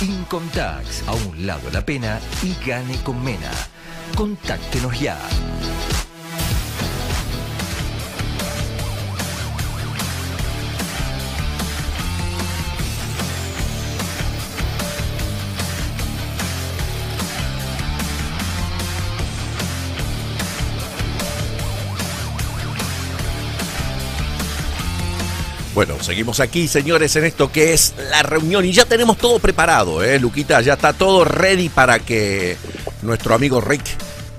Incontax, a un lado la pena y gane con Mena. Contáctenos ya. Bueno, seguimos aquí, señores, en esto que es la reunión y ya tenemos todo preparado, Luquita, ya está todo ready para que nuestro amigo Rick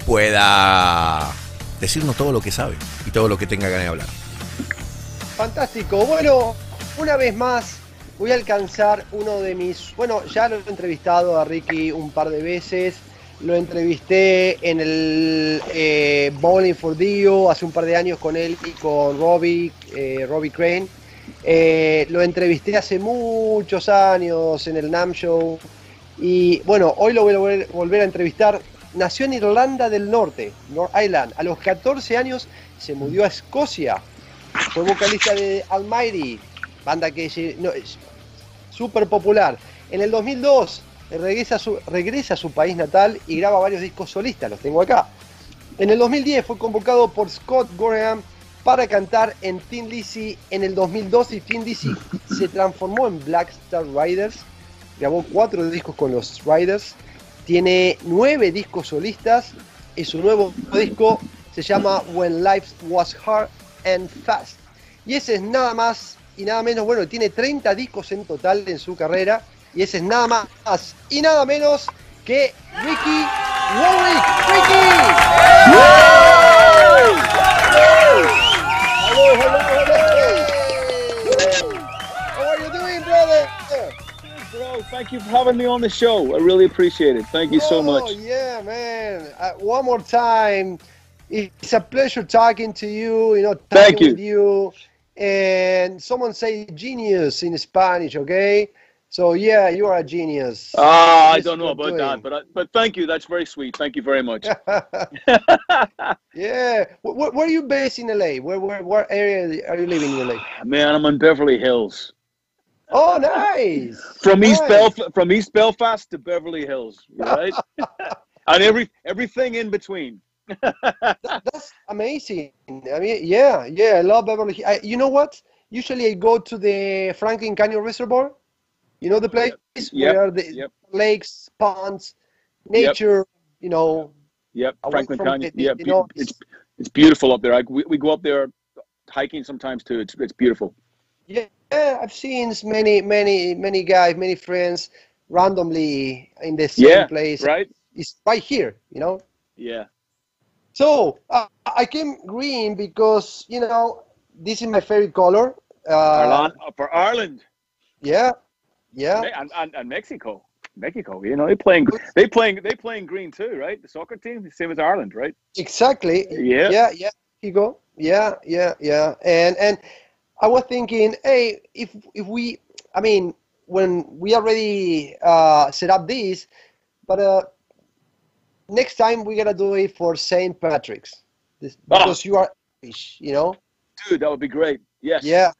pueda decirnos todo lo que sabe y todo lo que tenga ganas de hablar. Fantástico. Bueno, una vez más voy a alcanzar uno de mis... Bueno, ya lo he entrevistado a Ricky un par de veces. Lo entrevisté en el Bowling for Dio hace un par de años con él y con Robbie Crane. Lo entrevisté hace muchos años en el NAMM Show y bueno, hoy lo voy a volver a entrevistar. Nació en Irlanda del Norte, North Island. A los 14 años se mudó a Escocia. Fue vocalista de Almighty, banda que es súper popular. En el 2002 regresa a su país natal y graba varios discos solistas, los tengo acá. En el 2010 fue convocado por Scott Gorham para cantar en Thin Lizzy en el 2002 y Thin Lizzy se transformó en Black Star Riders. Grabó 4 discos con los Riders. Tiene 9 discos solistas y su nuevo disco se llama When Life Was Hard and Fast. Y ese es nada más y nada menos, bueno, tiene 30 discos en total en su carrera y ese es nada más y nada menos que Ricky Warwick. ¡Ricky! How are you doing, brother? Bro, thank you for having me on the show. I really appreciate it. Thank you so much. Oh, yeah, man. One more time. It's a pleasure talking to you, talking with you. And someone say genius in Spanish, okay? So, yeah, you are a genius. I don't know about that, but thank you. That's very sweet. Thank you very much. Yeah. Where are you based in LA? What area are you living in LA? Man, I'm on Beverly Hills. Oh, nice. From East Belfast to Beverly Hills, right? And everything in between. That's amazing. I mean, yeah, I love Beverly Hills. You know what? Usually I go to the Franklin Canyon Reservoir. You know the place where the lakes, ponds, nature, Yep, Franklin Canyon. It's beautiful up there. We go up there hiking sometimes too. It's beautiful. Yeah, I've seen many guys, many friends randomly in the same place. Right. It's right here, Yeah. So I came green because this is my favorite color. For Ireland. Yeah. And Mexico, they playing green too, right? The soccer team, the same as Ireland, right? Exactly. Yeah. Mexico. Yeah. And I was thinking, hey, if we, when we already set up this, but next time we gotta do it for St. Patrick's, because you are Irish, Dude, that would be great. Yes. Yeah.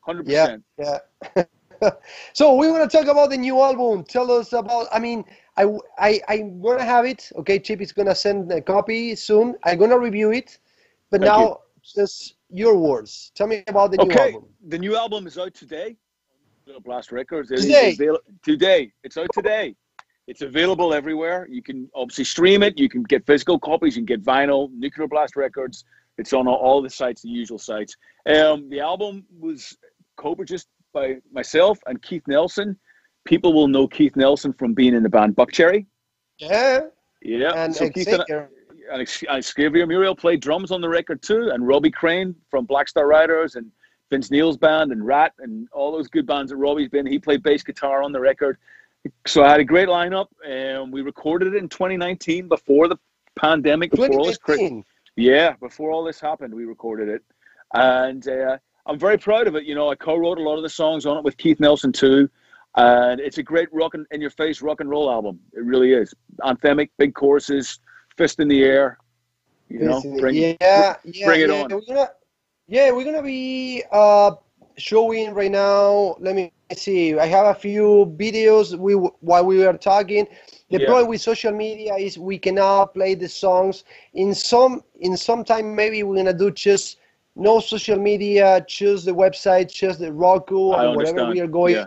100%. Yeah. So we want to talk about the new album. Tell us about. I'm gonna have it. Okay, Chip is gonna send a copy soon. I'm gonna review it, but now just your words. Tell me about the new album. The new album is out today. Little Blast Records. Today. It's out today. It's available everywhere. You can obviously stream it. You can get physical copies. You can get vinyl. Nuclear Blast Records. It's on all the sites, the usual sites. The album was co-produced by myself and Keith Nelson. People will know Keith Nelson from being in the band Buckcherry. Yeah. And so Xavier Muriel played drums on the record too, and Robbie Crane from Black Star Riders and Vince Neil's band and Rat and all those good bands that Robbie's been. He played bass guitar on the record. So I had a great lineup, and we recorded it in 2019 before the pandemic, before all this happened. We recorded it, and I'm very proud of it. I co-wrote a lot of the songs on it with Keith Nelson too, and it's a great in-your-face rock and roll album. It really is. Anthemic, big choruses, fist in the air. Bring it on. We're gonna be showing right now. Let me see. I have a few videos while we were talking. The problem with social media is we cannot play the songs. In some time, maybe we're gonna do just no social media, choose the website, choose the Roku and whatever we are going. Yeah.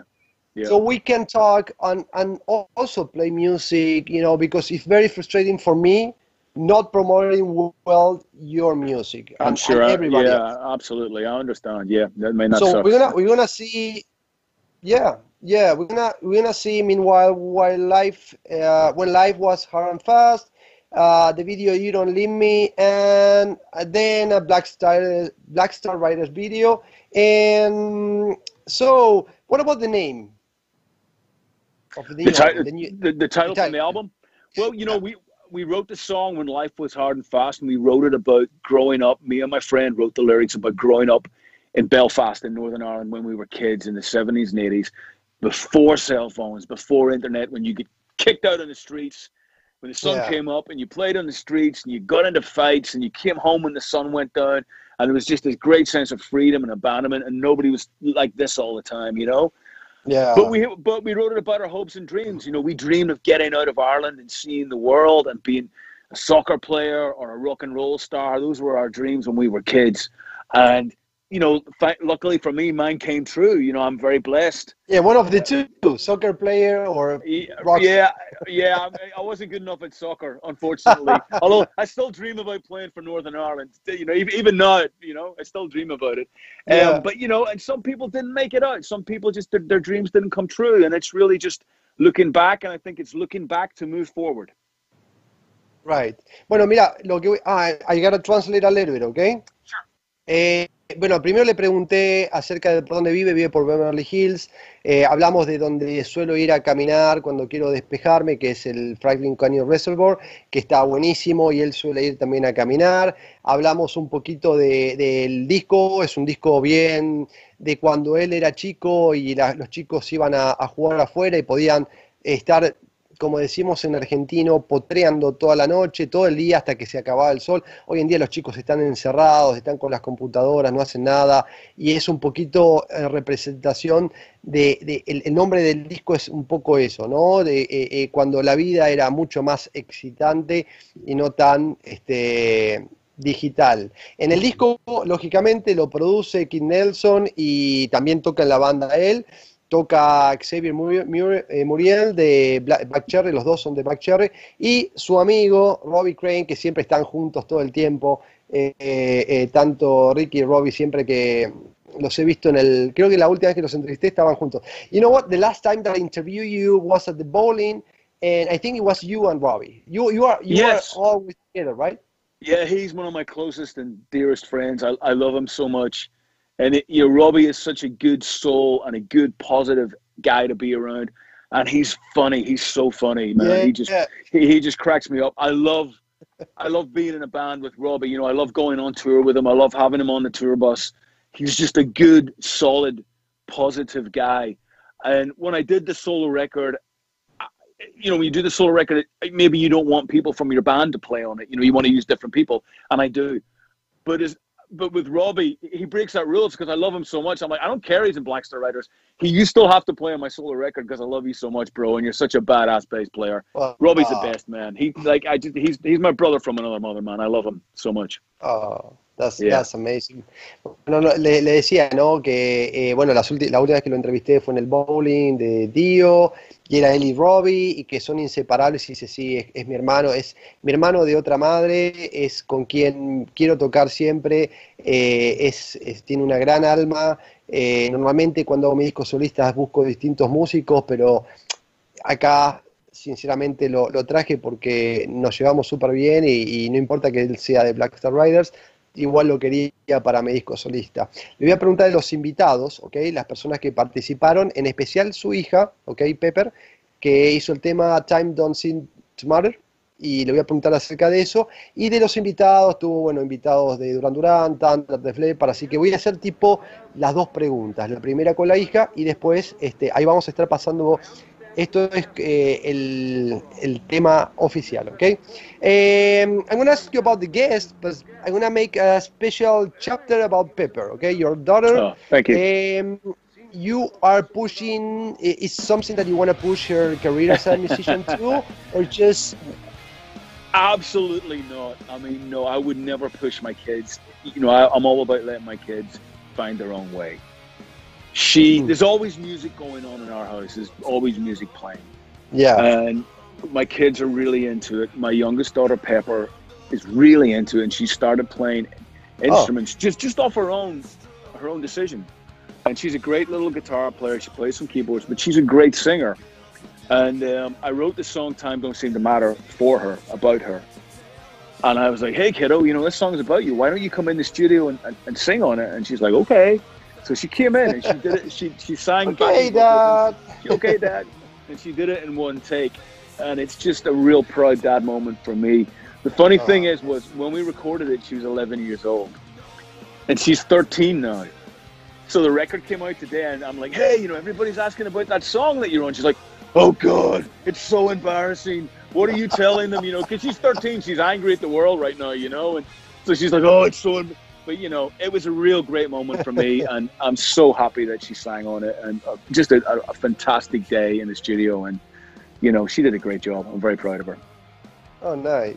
Yeah. So we can talk and also play music, you know, because it's very frustrating for me not promoting well your music. I'm and, sure. and everybody else. Yeah, absolutely. I understand. Yeah, that may not. So suck. we're gonna see. Yeah, we're gonna see. Meanwhile, when life was hard and fast, the video "You Don't Leave Me," and then a Black Star Riders video. And so, what about the name of the album? The title from the album? Well, you know, we wrote the song when life was hard and fast, and we wrote it about growing up. Me and my friend wrote the lyrics about growing up in Belfast in Northern Ireland when we were kids in the 70s and 80s, before cell phones, before internet, when you get kicked out on the streets, when the sun came up and you played on the streets and you got into fights and you came home when the sun went down, and there was just this great sense of freedom and abandonment, and nobody was like this all the time, you know? Yeah. But we wrote it about our hopes and dreams. You know, we dreamed of getting out of Ireland and seeing the world and being a soccer player or a rock and roll star. Those were our dreams when we were kids. And, you know, luckily for me, mine came true. You know, I'm very blessed. Yeah, one of the two, soccer player or rock star. Yeah. I wasn't good enough at soccer, unfortunately. Although I still dream about playing for Northern Ireland. You know, even now, you know, I still dream about it. But, you know, and some people didn't make it out. Some people just, their dreams didn't come true. And it's really just looking back. And I think it's looking back to move forward. Right. Bueno, mira, I gotta translate a little bit, okay? Sure. Bueno, primero le pregunté acerca de por dónde vive por Beverly Hills. Hablamos de donde suelo ir a caminar cuando quiero despejarme, que es el Franklin Canyon Reservoir, que está buenísimo y él suele ir también a caminar. Hablamos un poquito del disco, es un disco bien de cuando él era chico y los chicos iban a jugar afuera y podían estar, como decimos en argentino, potreando toda la noche, todo el día hasta que se acababa el sol. Hoy en día los chicos están encerrados, están con las computadoras, no hacen nada, y es un poquito representación el nombre del disco es un poco eso, ¿no? Cuando la vida era mucho más excitante y no tan digital. En el disco, lógicamente, lo produce Kid Nelson y también toca en la banda él. Toca Xavier Muriel de Black Cherry, los dos son de Black Cherry, y su amigo Robbie Crane, que siempre están juntos todo el tiempo, tanto Ricky y Robbie, siempre que los he visto creo que la última vez que los entrevisté estaban juntos. You know what, the last time that I interviewed you was at the bowling, and I think it was you and Robbie. You are always together, right? Yeah, he's one of my closest and dearest friends. I love him so much. And you know, Robbie is such a good soul and a good, positive guy to be around. And he's funny. He's so funny, man. He just cracks me up. I love being in a band with Robbie. You know, I love going on tour with him. I love having him on the tour bus. He's just a good, solid, positive guy. And when I did the solo record, you know, when you do the solo record, maybe you don't want people from your band to play on it. You know, you want to use different people, and I do. But with Robbie, he breaks that rules because I love him so much. I'm like, I don't care he's in Black Star Riders. You still have to play on my solo record because I love you so much, bro, and you're such a badass bass player. Robbie's the best, man. He's my brother from another mother, man. I love him so much. Oh, that's amazing. Bueno, le decía, ¿no? Que, bueno, la última vez que lo entrevisté fue en el bowling de Dio, y era él y Robbie, y que son inseparables, y dice, sí, es mi hermano, es mi hermano de otra madre, es con quien quiero tocar siempre, tiene una gran alma. Normalmente cuando hago mis discos solistas busco distintos músicos, pero acá sinceramente lo traje porque nos llevamos súper bien y no importa que él sea de Black Star Riders, igual lo quería para mi disco solista. Le voy a preguntar de los invitados, ¿ok? Las personas que participaron, en especial su hija, ¿ok? Pepper, que hizo el tema Time Don't Seem to Matter, y le voy a preguntar acerca de eso. Y de los invitados, tuvo, bueno, invitados de Duran Duran, Thunder, de Flepper, así que voy a hacer tipo las dos preguntas, la primera con la hija y después ahí vamos a estar pasando Esto es el tema oficial, ¿ok? I'm gonna ask you about the guest, but I'm gonna make a special chapter about Pepper, okay? Your daughter. Oh, thank you. You are pushing, is something that you want to push her career as a musician too, or just... Absolutely not. I mean, no, I would never push my kids. You know, I'm all about letting my kids find their own way. There's always music going on in our house. There's always music playing. Yeah. And my kids are really into it. My youngest daughter, Pepper, is really into it, and she started playing instruments just off her own decision. And she's a great little guitar player. She plays some keyboards, but she's a great singer. And I wrote the song "Time Don't Seem to Matter" for her, about her. And I was like, "Hey, kiddo, you know, this song's about you. Why don't you come in the studio and sing on it?" And she's like, "Okay." So she came in and she did it. She sang. Okay, Dad. Okay, Dad. And she did it in one take. And it's just a real proud dad moment for me. The funny thing was when we recorded it, she was 11 years old. And she's 13 now. So the record came out today, and I'm like, "Hey, you know, everybody's asking about that song that you're on." She's like, "Oh God, it's so embarrassing. What are you telling them?" You know, because she's 13, she's angry at the world right now, you know, and so she's like, "Oh, it's so." But you know, it was a real great moment for me, and I'm so happy that she sang on it, and just a fantastic day in the studio, and you know, she did a great job. I'm very proud of her. Oh, nice.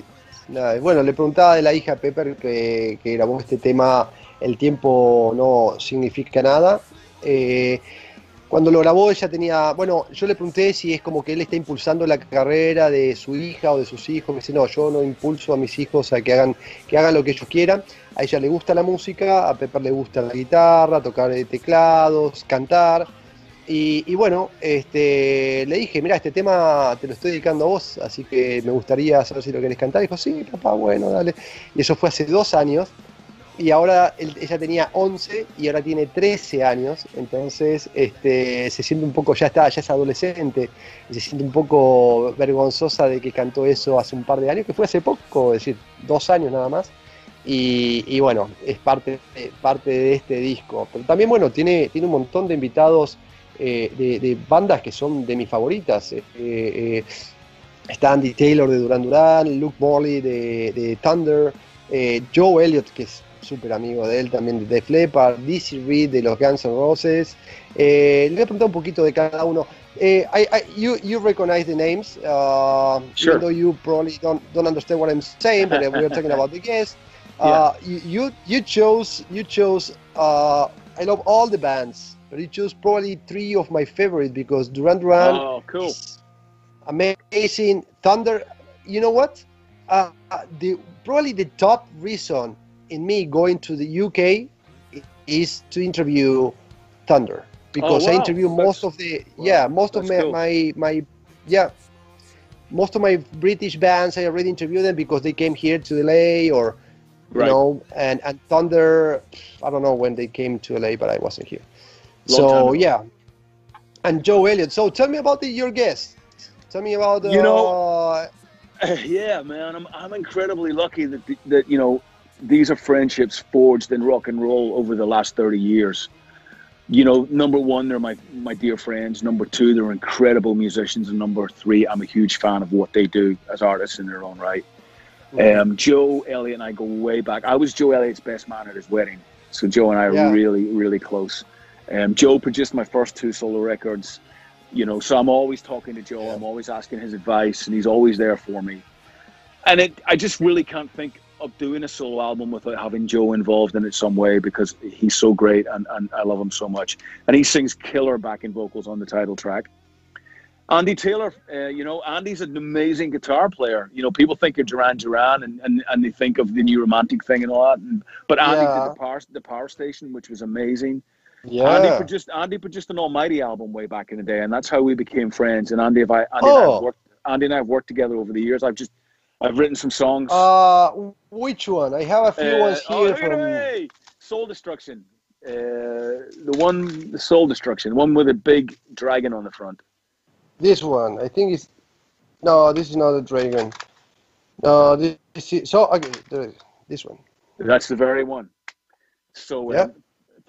Bueno, le preguntaba de la hija Pepper que grabó este tema. El tiempo no significa nada. Cuando lo grabó ella tenía... Bueno, yo le pregunté si es como que él está impulsando la carrera de su hija o de sus hijos. Me dice, no, yo no impulso a mis hijos a que hagan lo que ellos quieran. A ella le gusta la música, a Pepper le gusta la guitarra, tocar teclados, cantar. Y bueno, le dije, mira, este tema te lo estoy dedicando a vos, así que me gustaría saber si lo querés cantar. Dijo, sí, papá, bueno, dale. Y eso fue hace 2 años. Y ahora ella tenía 11 y ahora tiene 13 años, entonces se siente un poco, ya es adolescente, y se siente un poco vergonzosa de que cantó eso hace un par de años, que fue hace poco, es decir, 2 años nada más, y bueno, es parte de este disco. Pero también, bueno, tiene un montón de invitados de bandas que son de mis favoritas. Está Andy Taylor de Duran Duran, Luke Morley de Thunder, Joe Elliott, que es súper amigo de él también, de Def Leppard, Lizzy Reed de los Guns N' Roses. Le voy a preguntar un poquito de cada uno. You recognize the names, Sure. even though you probably don't understand what I'm saying, but we are talking about the guests. You chose. I love all the bands, but you chose probably 3 of my favorites because Duran Duran. Oh, cool. Is amazing. Thunder. You know what? Probably the top reason in me going to the UK is to interview Thunder, because I interview most of my British bands. I already interviewed them because they came here to LA, or you know, and Thunder, I don't know when they came to LA, but I wasn't here. So yeah, and Joe Elliott. So tell me about your guests. Tell me about yeah, man, I'm incredibly lucky that you know, these are friendships forged in rock and roll over the last 30 years. You know, number 1, they're my dear friends. Number 2, they're incredible musicians. And number 3, I'm a huge fan of what they do as artists in their own right. Joe Elliott and I go way back. I was Joe Elliott's best man at his wedding. So Joe and I are really, really close. Joe produced my first 2 solo records. You know, so I'm always talking to Joe. I'm always asking his advice, and he's always there for me. And I just really can't think of doing a solo album without having Joe involved in it some way, because he's so great, and I love him so much. And he sings killer backing vocals on the title track. Andy Taylor, you know, Andy's an amazing guitar player. You know, people think of Duran Duran and they think of the New Romantic thing and all that. But Andy did the Power Station, which was amazing. Yeah. Andy produced an Almighty album way back in the day, and that's how we became friends. And Andy and I have worked together over the years. I've written some songs. Which one? I have a few ones here from Soul Destruction. The Soul Destruction, one with a big dragon on the front. This one, I think it's... No, this is not a dragon. No, this is... So, okay, this one. That's the very one. So,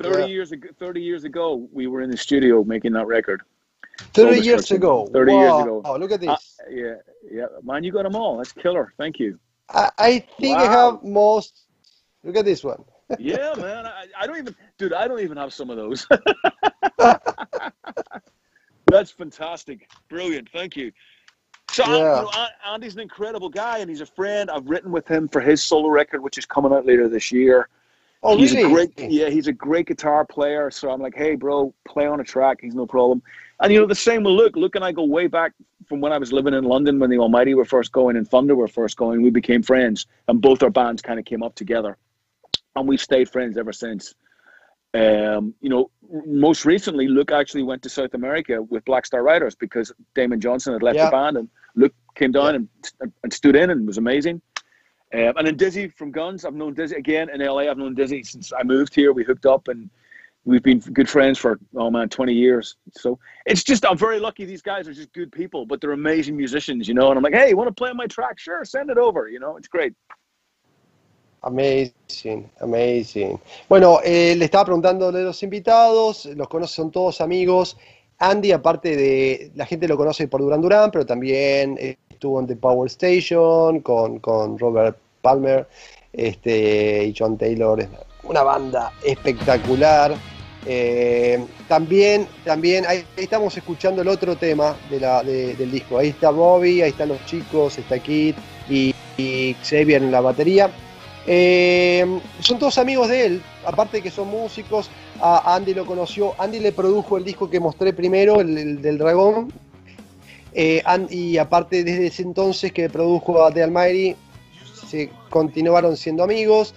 30 years ago, we were in the studio making that record. 30 years ago. 30 years ago. Oh, look at this. Yeah, man, you got them all. That's killer. Thank you. I think I have most. Look at this one. Yeah, man. I don't even, dude. I don't even have some of those. That's fantastic. Brilliant. Thank you. So Andy's an incredible guy, and he's a friend. I've written with him for his solo record, which is coming out later this year. Oh, he's really? He's a great guitar player. So I'm like, hey, bro, play on a track. He's no problem. And, you know, the same with Luke. Luke and I go way back from when I was living in London when the Almighty were first going and Thunder were first going. We became friends, and both our bands kind of came up together. And we've stayed friends ever since. You know, most recently, Luke actually went to South America with Black Star Riders because Damon Johnson had left the band, and Luke came down and stood in and was amazing. And then Dizzy from Guns, I've known Dizzy again in LA. I've known Dizzy since I moved here. We hooked up and we've been good friends for, 20 years. So it's just, I'm very lucky. These guys are just good people, but they're amazing musicians, you know. And I'm like, hey, you want to play on my track? Sure, send it over. You know, it's great. Amazing, amazing. Bueno, le estaba preguntando de los invitados, los conoce, son todos amigos. Andy, aparte de, la gente lo conoce por Duran Duran, pero también estuvo en The Power Station con Robert Palmer y John Taylor. Una banda espectacular. También ahí estamos escuchando el otro tema del disco. Ahí está Bobby, ahí están los chicos, está Kid y Xavier en la batería. Son todos amigos de él, aparte de que son músicos. A Andy lo conoció, Andy le produjo el disco que mostré primero, el del Dragón, y aparte desde ese entonces que produjo a The Almighty, se continuaron siendo amigos.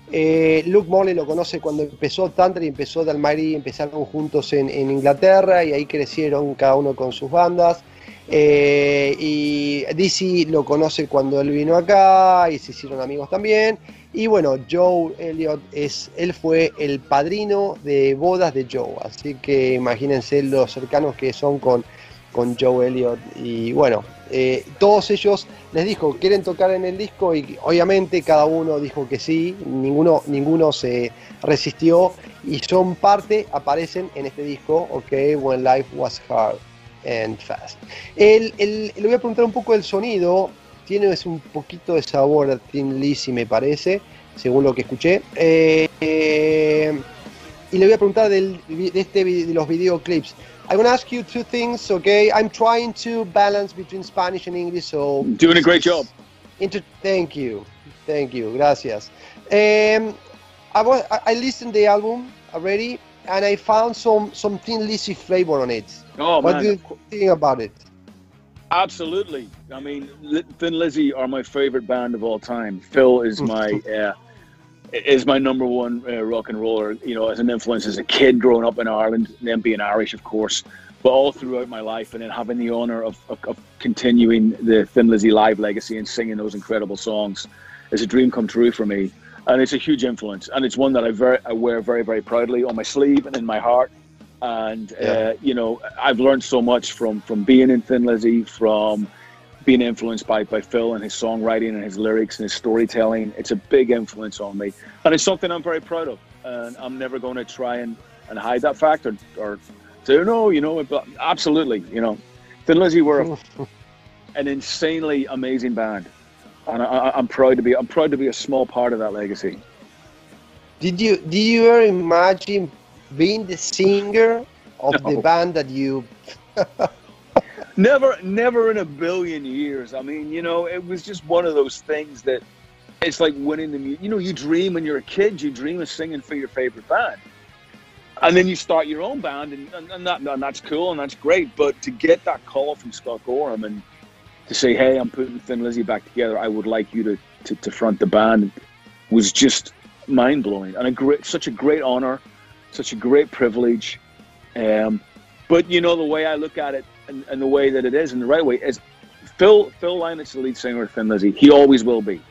Luke Morley lo conoce cuando empezó Tantra y empezó The Almighty, empezaron juntos en Inglaterra y ahí crecieron cada uno con sus bandas. Y Lizzy lo conoce cuando él vino acá y se hicieron amigos también. Y bueno, Joe Elliott él fue el padrino de bodas de Joe, así que imagínense los cercanos que son con Joe Elliott. Y bueno, todos ellos les dijo, ¿quieren tocar en el disco? Y obviamente cada uno dijo que sí, ninguno se resistió y son parte, aparecen en este disco, When Life Was Hard and Fast. Le voy a preguntar un poco del sonido. Tiene un poquito de sabor a Thin Lizzy, me parece, según lo que escuché. Y le voy a preguntar de los videoclips. I'm going to ask you two things, okay? I'm trying to balance between Spanish and English, so... Doing a great job. Thank you, gracias. I listened to the album already, and I found some Thin Lizzy flavor on it. Oh, what man. do you think about it? Absolutely. I mean, Thin Lizzy are my favorite band of all time. Phil is my number one rock and roller. You know, as an influence as a kid growing up in Ireland, and then being Irish, of course, but all throughout my life, and then having the honor of continuing the Thin Lizzy live legacy and singing those incredible songs is a dream come true for me. And it's a huge influence, and it's one that I wear very, very proudly on my sleeve and in my heart. And you know, I've learned so much from being in Thin Lizzy, from being influenced by Phil and his songwriting and his lyrics and his storytelling. It's a big influence on me, and it's something I'm very proud of. And I'm never going to try and hide that fact or say no, you know. But absolutely, you know, Thin Lizzy were an insanely amazing band, and I'm proud to be a small part of that legacy. Did you ever imagine being the singer of the band that you... Never in a billion years. I mean, you know, it was just one of those things that it's like winning the music. You know, you dream when you're a kid, you dream of singing for your favorite band. And then you start your own band, and that's cool and that's great. But to get that call from Scott Gorham and to say, hey, I'm putting Thin Lizzy back together, I would like you to front the band, was just mind-blowing. And such a great honor. Such a great privilege, but you know, the way I look at it and the way that it is, and the right way is Phil Lynott, the lead singer of Thin Lizzy. He always will be.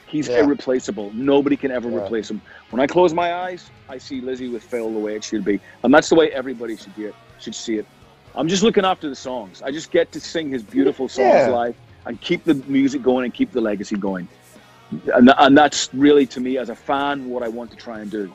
He's irreplaceable. Nobody can ever replace him. When I close my eyes, I see Lizzy with Phil the way it should be, and that's the way everybody should see it. I'm just looking after the songs. I just get to sing his beautiful songs live and keep the music going and keep the legacy going, and that's really, to me as a fan, what I want to try and do.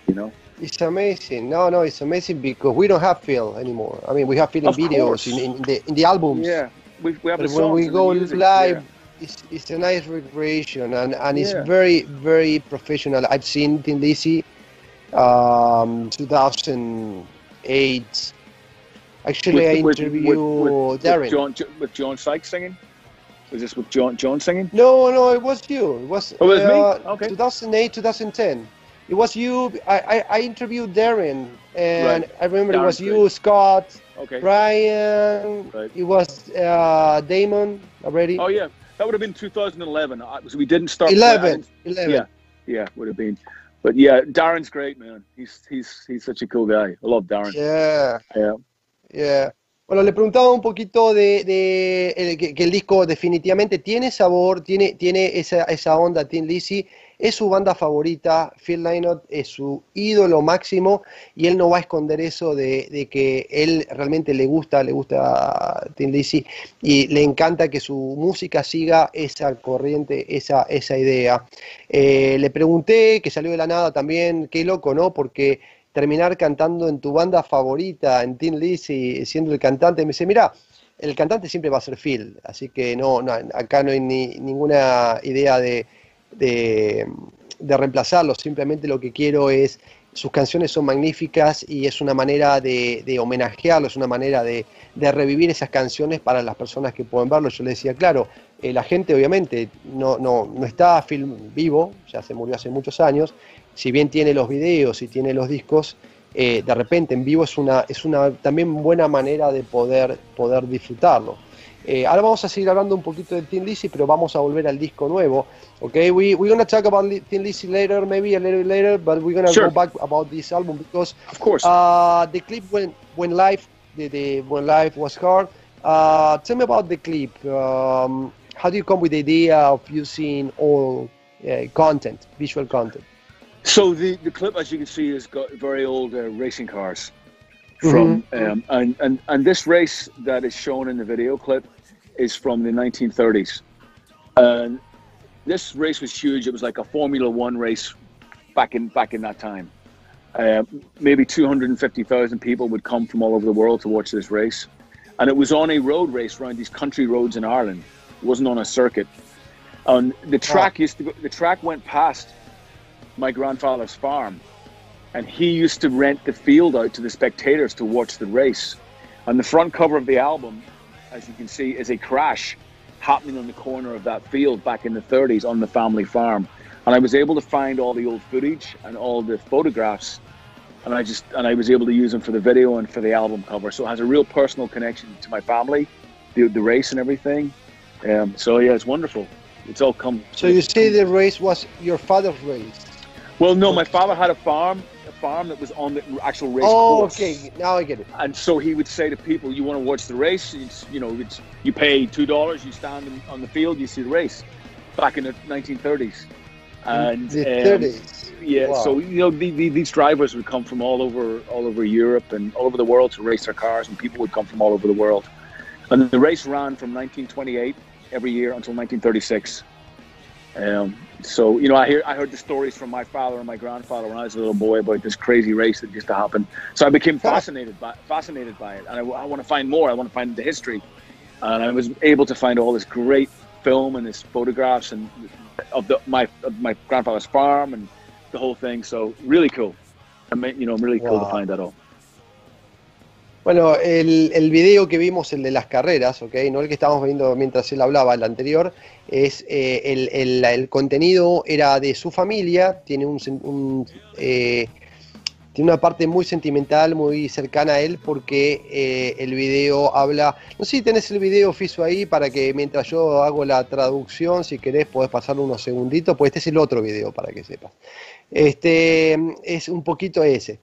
You know. It's amazing. No, it's amazing because we don't have Phil anymore. I mean, we have Phil in videos in the albums. Yeah, we have but the when we songs go and the music, live, yeah. it's a nice recreation and it's Yeah. very, very professional. I've seen Thin Lizzy 2008. Actually, I interviewed Darren. With John Sykes singing? Was this with John singing? No, it was you. It was, Oh, it was me? Okay. 2008, 2010. It was you. I interviewed Darren, and Right. I remember Darren's it was you, great. Scott, Okay. Brian. Right. It was Damon already. Oh, yeah. That would have been 2011. So we didn't start. 11. Yeah, would have been. But yeah, Darren's great, man. He's such a cool guy. I love Darren. Yeah. Bueno, le preguntaba un poquito que el disco definitivamente tiene sabor, tiene esa onda. Thin Lizzy es su banda favorita, Phil Lynott es su ídolo máximo y él no va a esconder eso de que él realmente le gusta Thin Lizzy y le encanta que su música siga esa corriente, esa idea. Le pregunté, que salió de la nada también, qué loco, ¿no? Porque terminar cantando en tu banda favorita, en Thin Lizzy, siendo el cantante, me dice, mira, el cantante siempre va a ser Phil, así que no acá no hay ninguna idea de reemplazarlo, simplemente lo que quiero es, sus canciones son magníficas y es una manera de homenajearlo, es una manera de revivir esas canciones para las personas que pueden verlo. Yo le decía, claro, la gente obviamente no está Phil vivo, ya se murió hace muchos años, si bien tiene los videos y tiene los discos, de repente en vivo es una también buena manera de poder disfrutarlo. Ahora vamos a seguir hablando un poquito de Thin Lizzy, pero vamos a volver al disco nuevo. Okay, we're gonna talk about Thin Lizzy later, maybe a little later, but we're gonna go back about this album because, of course, the clip when live when live was hard. Tell me about the clip. How do you come with the idea of using all content, visual content? So the clip, as you can see, has got very old racing cars from, and this race that is shown in the video clip is from the 1930s. And this race was huge. It was like a Formula One race back in that time. Maybe 250,000 people would come from all over the world to watch this race. And it was on a road race around these country roads in Ireland. It wasn't on a circuit. And the track the track went past my grandfather's farm, and he used to rent the field out to the spectators to watch the race. And the front cover of the album, as you can see, is a crash happening on the corner of that field back in the 30s on the family farm. And I was able to find all the old footage and all the photographs, and I was able to use them for the video and for the album cover. So it has a real personal connection to my family, the race and everything. So yeah, it's wonderful. It's all come. So you say the race was your father's race? Well, no, my father had a farm that was on the actual race course. Oh, okay, now I get it. And so he would say to people, "You want to watch the race? You pay $2, you stand on the field, you see the race." Back in the 1930s. And the 30s. Yeah, wow. So these drivers would come from all over Europe and all over the world to race their cars, and people would come from all over the world. And the race ran from 1928 every year until 1936. So I heard the stories from my father and my grandfather when I was a little boy about this crazy race that used to happen. So I became fascinated by it, and I want to find more. I want to find the history, and I was able to find all this great film and this photographs and of my grandfather's farm and the whole thing. So really cool. Really cool to find that all. Bueno, el video que vimos, el de las carreras, ¿ok? No el que estábamos viendo mientras él hablaba, el anterior, es el contenido era de su familia, tiene tiene una parte muy sentimental, muy cercana a él, porque el video habla... No sé si tenés el video, Fiso, ahí, para que mientras yo hago la traducción, si querés, podés pasarlo unos segunditos, pues este es el otro video, para que sepas. Es un poquito ese.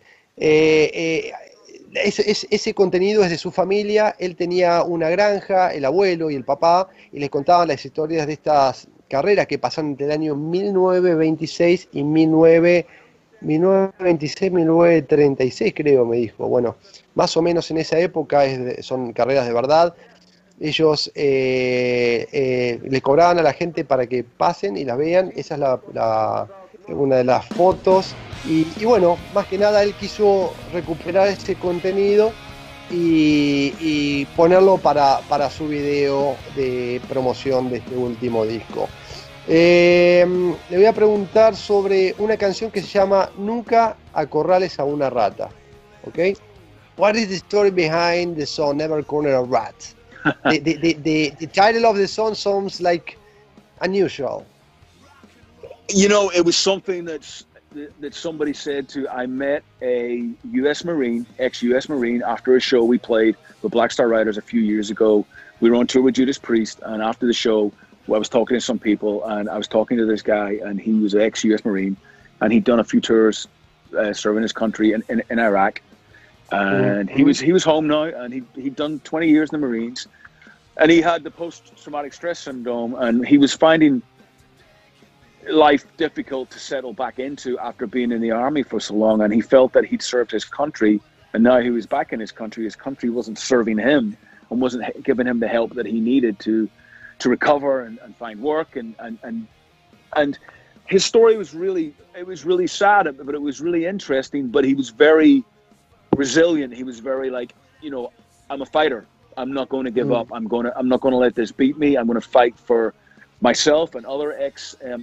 Ese contenido es de su familia. Él tenía una granja, el abuelo y el papá, y les contaban las historias de estas carreras que pasaron entre el año 1926 y 1936, creo, me dijo. Bueno, más o menos en esa época son carreras de verdad. Ellos le cobraban a la gente para que pasen y las vean. Esa es una de las fotos Y bueno, más que nada él quiso recuperar ese contenido y ponerlo para su video de promoción de este último disco. Le voy a preguntar sobre una canción que se llama Nunca acorrales a una rata. ¿Ok? What is the story behind the song Never Corner a Rat? The title of the song sounds like unusual. You know, it was something that somebody said to. I met a U.S. Marine, ex-U.S. Marine, after a show we played with Black Star Riders a few years ago. We were on tour with Judas Priest, and after the show, I was talking to some people, and I was talking to this guy, and he was an ex-U.S. Marine, and he'd done a few tours serving his country in Iraq, and he was home now, and he'd done 20 years in the Marines, and he had the post-traumatic stress syndrome, and he was finding life difficult to settle back into after being in the army for so long, and he felt that he'd served his country, and now he was back in his country wasn't serving him and wasn't giving him the help that he needed to recover and find work, and his story was really sad, but it was really interesting. But he was very resilient. He was very like, you know, I'm a fighter. I'm not going to give up. I'm not going to let this beat me. I'm going to fight for myself and other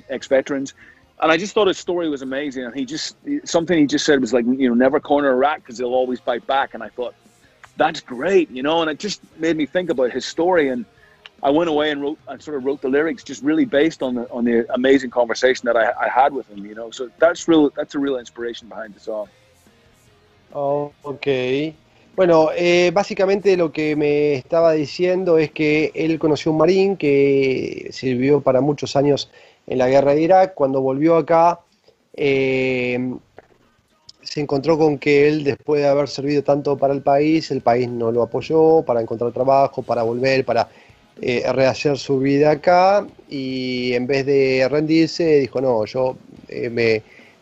ex-veterans. And I just thought his story was amazing. And something he just said was like, you know, never corner a rat because they'll always bite back. And I thought, that's great, you know. And it just made me think about his story. And I went away and wrote the lyrics just really based on the amazing conversation that I had with him, you know. So that's a real inspiration behind the song. Oh, ok. Bueno, básicamente lo que me estaba diciendo es que él conoció un marín que sirvió para muchos años en la guerra de Irak. Cuando volvió acá, se encontró con que él, después de haber servido tanto para el país no lo apoyó para encontrar trabajo, para volver, para rehacer su vida acá, y en vez de rendirse dijo, no, yo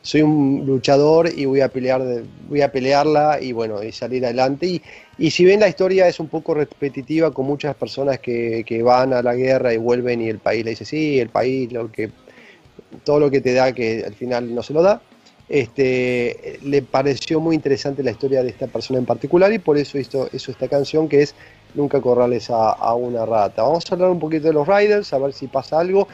soy un luchador y voy a pelearla y bueno, y salir adelante. Y si bien la historia es un poco repetitiva con muchas personas que van a la guerra y vuelven y el país le dice, sí, el país todo lo que te da que al final no se lo da, le pareció muy interesante la historia de esta persona en particular y por eso hizo esta canción que es Nunca corrales a una rata. Vamos a hablar un poquito de los Riders, a ver si pasa algo.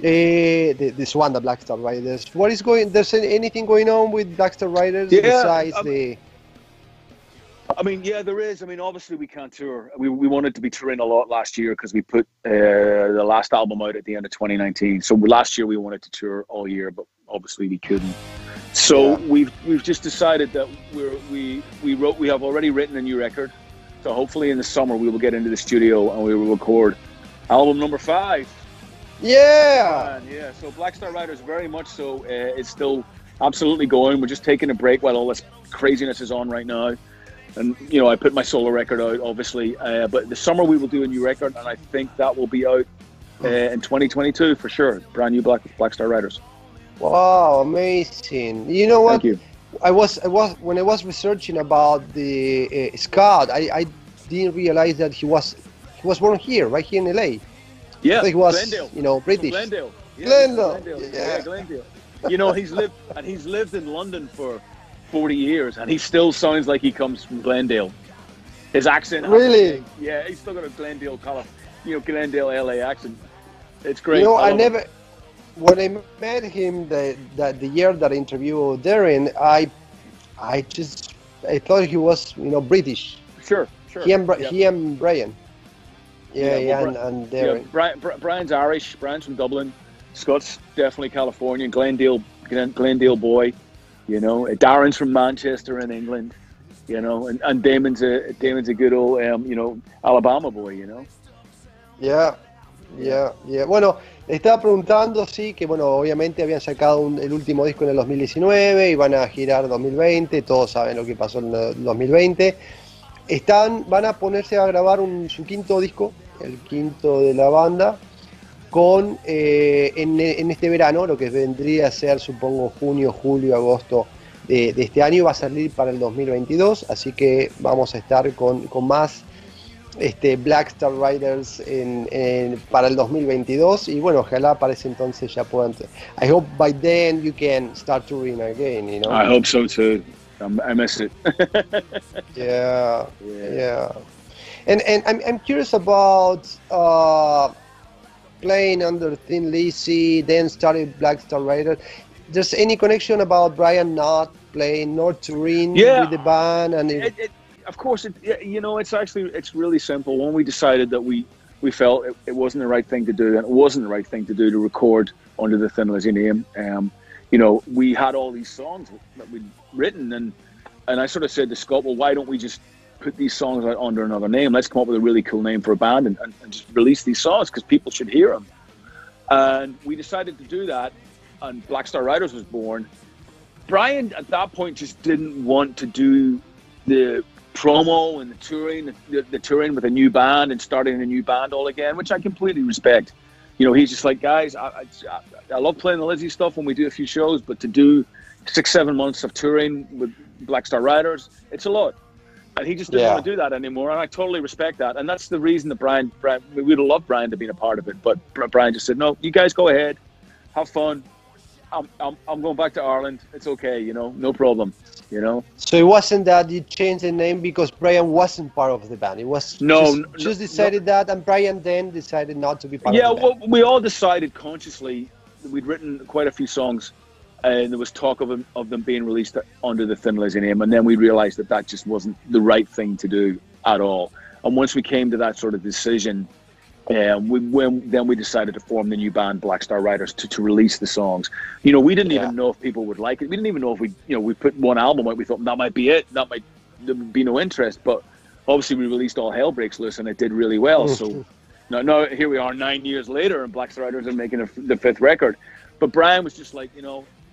The Swan, the Black Star Riders. What is there's anything going on with Black Star Riders besides the... I mean, yeah, there is. I mean, obviously we can't tour. We wanted to be touring a lot last year because we put the last album out at the end of 2019. So last year we wanted to tour all year, but obviously we couldn't. So we've just decided that we have already written a new record. So hopefully in the summer we will get into the studio and we will record album number 5. Yeah. Yeah. So Black Star Riders very much so is still absolutely going. We're just taking a break while all this craziness is on right now. And, you know, I put my solo record out, obviously. But the summer we will do a new record, and I think that will be out in 2022 for sure. Brand new Black Star Riders. Wow, amazing. You know what? Thank you. I was when I was researching about the Scott, I didn't realize that he was born here, right here in LA. Yeah, he was, Glendale. You know, British. Glendale. Yeah, Glendale. Yeah, Glendale. You know, he's lived in London for 40 years, and he still sounds like he comes from Glendale. His accent. Really? Yeah, he's still got a Glendale, Glendale, LA accent. It's great. You know, when I met him the year that I interviewed Darren, I thought he was, you know, British. Sure. He and Brian. And Darren. Yeah, Brian's Irish. Brian's from Dublin. Scott's definitely Californian. Glendale boy. You know, Darren's from Manchester in England. You know, and Damon's a good old you know, Alabama boy. You know. Yeah. Bueno, le estaba preguntando, sí, que bueno, obviamente habían sacado el último disco en el 2019 y van a girar 2020, todos saben lo que pasó en el 2020. Van a ponerse a grabar su quinto disco, el quinto de la banda, en este verano, lo que vendría a ser, supongo, junio, julio, agosto de este año, va a salir para el 2022, así que vamos a estar con más Black Star Riders para el 2022 y bueno, ojalá para ese entonces ya puedan. I hope by then you can start touring again, you know. I hope so too. I miss it. Yeah. And I'm curious about playing under Thin Lizzy, then started Black Star Riders. There's any connection about Brian not playing nor touring with the band? And of course, it's really simple. When we decided that we felt it wasn't the right thing to do, and it wasn't the right thing to do to record under the Thin Lizzy name. We had all these songs that we'd written, and I sort of said to Scott, well, why don't we just put these songs out under another name? Let's come up with a really cool name for a band and just release these songs because people should hear them. And we decided to do that, and Black Star Riders was born. Brian, at that point, just didn't want to do the promo and the touring with a new band and starting a new band all again, which I completely respect. He's just like, guys, I love playing the Lizzy stuff when we do a few shows, but to do 6-7 months of touring with Black Star Riders, it's a lot. And he just didn't want to do that anymore, and I totally respect that. And that's the reason that Brian we would have loved Brian to be a part of it, but Brian just said, no, you guys go ahead, have fun. I'm going back to Ireland. It's okay, no problem, So it wasn't that you changed the name because Brian wasn't part of the band. It was just decided that, and Brian then decided not to be part of the band. Yeah, well, we all decided consciously. We'd written quite a few songs, and there was talk of them being released under the Thin Lizzy name, and then we realized that just wasn't the right thing to do at all. And once we came to that sort of decision, we decided to form the new band Black Star Riders to release the songs. We didn't even know if people would like it. We didn't even know if we put one album out. We thought that might be it. There would be no interest. But obviously we released All Hell Breaks Loose and it did really well. So now here we are 9 years later and Black Star Riders are making the 5th record. But Brian was just like,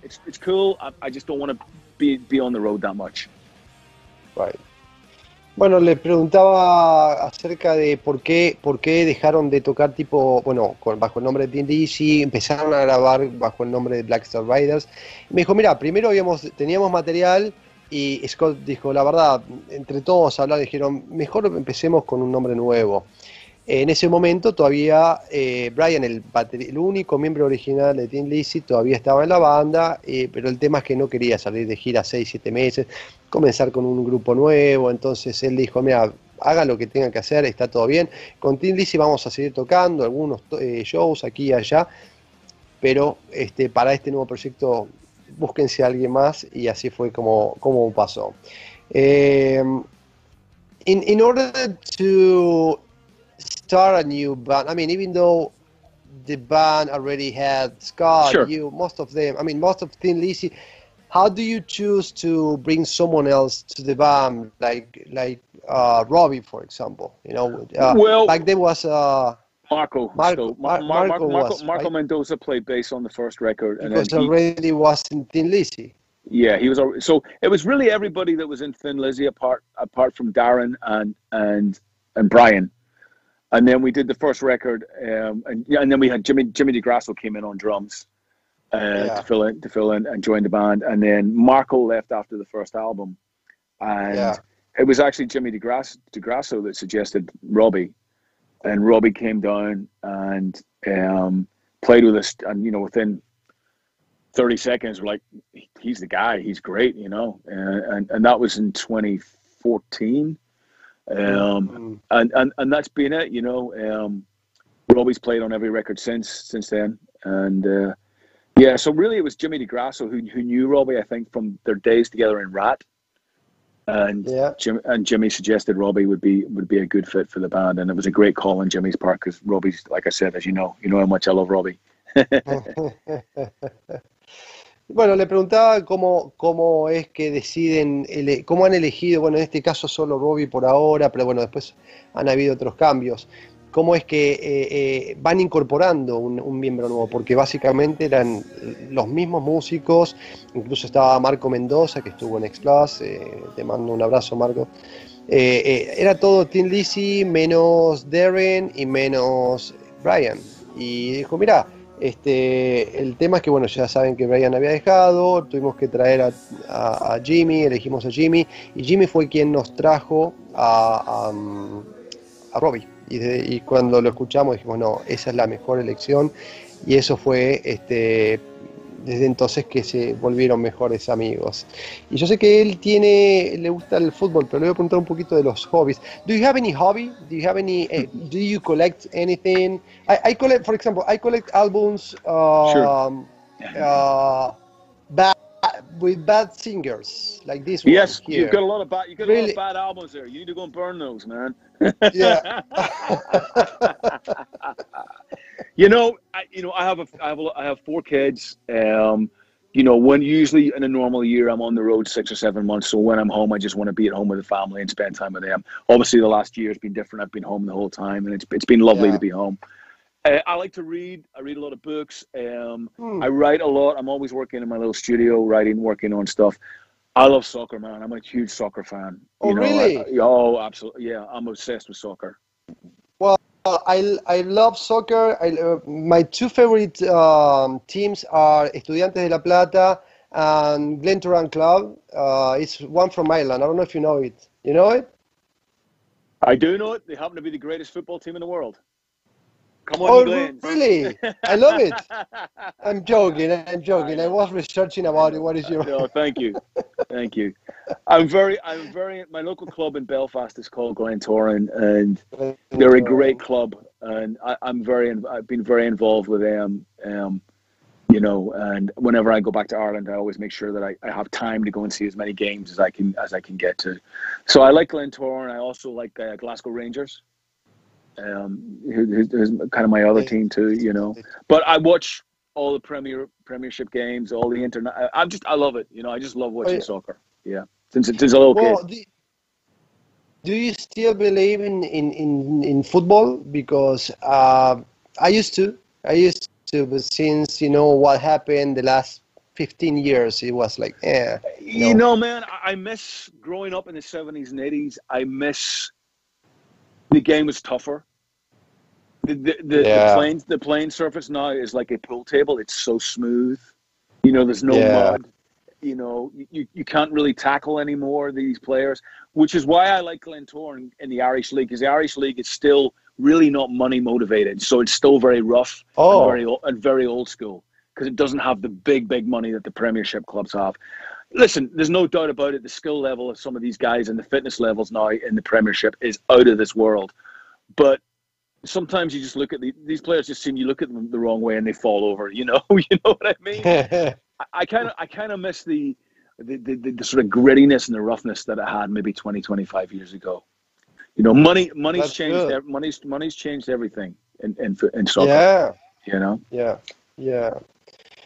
it's cool. I just don't want to be on the road that much. Right. Bueno, le preguntaba acerca de por qué dejaron de tocar bajo el nombre de Thin Lizzy, empezaron a grabar bajo el nombre de Black Star Riders. Me dijo, mira, primero teníamos material y Scott dijo, la verdad, entre todos dijeron, mejor empecemos con un nombre nuevo. En ese momento todavía Brian, el único miembro original de Thin Lizzy, todavía estaba en la banda, pero el tema es que no quería salir de gira 6-7 meses, comenzar con un grupo nuevo. Entonces él dijo, mira, hagan lo que tengan que hacer, está todo bien. Con Thin Lizzy vamos a seguir tocando algunos shows aquí y allá, pero para este nuevo proyecto búsquense a alguien más, y así fue como pasó. In order to start a new band, even though the band already had Scott, sure. most of Thin Lizzy, how do you choose to bring someone else to the band, like Robbie, for example? Back then was Marco. Marco Mendoza played bass on the first record, and because already was in Thin Lizzy. Yeah, he was. So it was really everybody that was in Thin Lizzy apart from Darren and Brian. And then we did the first record, and then we had Jimmy DeGrasso came in on drums to fill in and join the band. And then Marco left after the first album, and it was actually Jimmy DeGrasso that suggested Robbie, and Robbie came down and played with us, and within 30 seconds we're like, he's the guy, he's great, and that was in 2014. And that's been it, Robbie's played on every record since then, and so really it was Jimmy DeGrasso who knew Robbie, I think, from their days together in Rat, and Jimmy suggested Robbie would be a good fit for the band, and it was a great call on Jimmy's part because Robbie's, like I said, as you know how much I love Robbie. Bueno, le preguntaba cómo es que deciden, cómo han elegido, bueno, en este caso solo Robbie por ahora, pero bueno, después han habido otros cambios. ¿Cómo es que van incorporando un miembro nuevo? Porque básicamente eran los mismos músicos, incluso estaba Marco Mendoza, que estuvo en X Plus, te mando un abrazo, Marco. Era todo Thin Lizzy, menos Darren y menos Brian. Y dijo, mira, el tema es que, bueno, ya saben que Brian había dejado, tuvimos que traer a Jimmy, elegimos a Jimmy, y Jimmy fue quien nos trajo a a Robbie. Y cuando lo escuchamos dijimos, no, esa es la mejor elección. Y eso fue desde entonces que se volvieron mejores amigos. Y yo sé que él le gusta el fútbol, pero le voy a preguntar un poquito de los hobbies. Do you have any hobby? Do you have any? Do you collect anything? I collect, for example, I collect albums. Sure. With bad singers like this Yes, one here. you've got a lot of bad. You've got Really? a lot of bad albums there. You need to go and burn those, man. Yeah. I have 4 kids. When usually in a normal year I'm on the road 6 or 7 months. So when I'm home, I just want to be at home with the family and spend time with them. Obviously, the last year has been different. I've been home the whole time, and it's been lovely to be home. I like to read. I read a lot of books. I write a lot. I'm always working in my little studio, working on stuff. I love soccer, man. I'm a huge soccer fan. Really? Absolutely. Yeah, I'm obsessed with soccer. Well, I love soccer. My 2 favorite teams are Estudiantes de La Plata and Glentoran Club. It's one from Ireland. I don't know if you know it. You know it? I do know it. They happen to be the greatest football team in the world. Come on, Glens. Really? I love it. I'm joking. I was researching about it. What is your? No, thank you. My local club in Belfast is called Glentoran, and they're a great club. And I've been very involved with them. And whenever I go back to Ireland, I always make sure that I have time to go and see as many games as I can get to. So I like Glentoran. I also like Glasgow Rangers. Who's kind of my other team too, But I watch all the Premiership games, all the internet. I love it, I just love watching soccer. Yeah, since a little kid. Do you still believe in football? Because I used to, but since what happened the last 15 years, it was like, man, I miss growing up in the 70s and 80s. I miss. The game was tougher. The playing surface now is like a pool table. It's so smooth. There's no mud. You can't really tackle anymore these players, which is why I like Glentoran in the Irish League, because the Irish League is still really not money motivated. So it's still very rough and very old school, because it doesn't have the big money that the Premiership clubs have. Listen, there's no doubt about it. The skill level of some of these guys and the fitness levels now in the Premiership is out of this world. But sometimes you just look at these players, you look at them the wrong way and they fall over. You know what I mean? I kind of miss the sort of grittiness and the roughness that it had maybe 20, 25 years ago. Money's changed everything in soccer. Yeah.